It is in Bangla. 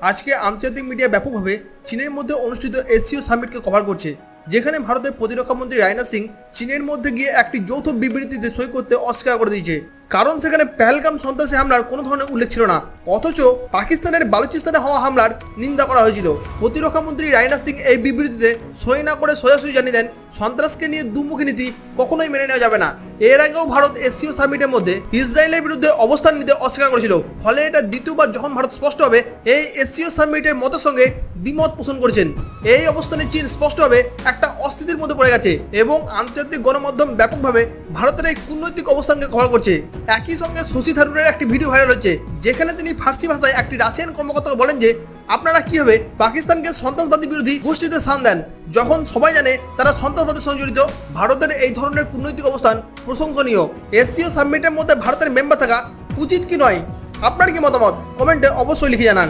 আজকে আন্তর্জাতিক মিডিয়া ব্যাপকভাবে চীনের মধ্যে অনুষ্ঠিত এসসিও সামিটকে কভার করছে, যেখানে ভারতের প্রতিরক্ষা মন্ত্রী রাজনাথ সিং চীনের মধ্যে গিয়ে একটি যৌথ বিবৃতিতে সই করতে অস্বীকার করে দিয়েছে। কারণ সেখানে পেহেলগাম সন্ত্রাসী হামলার কোনো ধরনের উল্লেখ ছিল না, অথচ পাকিস্তানের বালুচিস্তানে হওয়া হামলার নিন্দা করা হয়েছিল। প্রতিরক্ষা মন্ত্রী রাজনাথ সিং এই বিবৃতিতে সই না করে সোজাসুজি জানিয়ে দেন, সন্ত্রাসকে নিয়ে দুমুখী নীতি কখনোই মেনে নেওয়া যাবে না। এর আগেও ভারত এসসিও সামিটের মধ্যে ইসরায়েলের বিরুদ্ধে অবস্থান নিতে অস্বীকার করেছিল, ফলে এটা দ্বিতীয়বার যখন ভারত স্পষ্টভাবে এই এসসিও সামিটের মতের সঙ্গে দ্বিমত পোষণ করেছেন। এই অবস্থানে চীন স্পষ্টভাবে একটা অস্থিতির মধ্যে পড়ে গেছে এবং আন্তর্জাতিক গণমাধ্যম ব্যাপকভাবে ভারতের এই কূটনৈতিক অবস্থানকে কভার করছে। একই সঙ্গে শশী থারুরের একটি ভিডিও ভাইরাল হচ্ছে, যেখানে তিনি ফার্সি ভাষায় একটি রাশিয়ান কর্মকর্তাকে বলেন যে আপনারা কিভাবে পাকিস্তানকে সন্ত্রাসবাদী বিরোধী গোষ্ঠীতে স্থান দেন, যখন সবাই জানে তারা সন্ত্রাসবাদের সঙ্গে জড়িত। ভারতের এই ধরনের কূটনৈতিক অবস্থান প্রশংসনীয়। এসসিও সামিটের মধ্যে ভারতের মেম্বার থাকা উচিত কি নয়, আপনার কি মতামত কমেন্টে অবশ্যই লিখে জানান।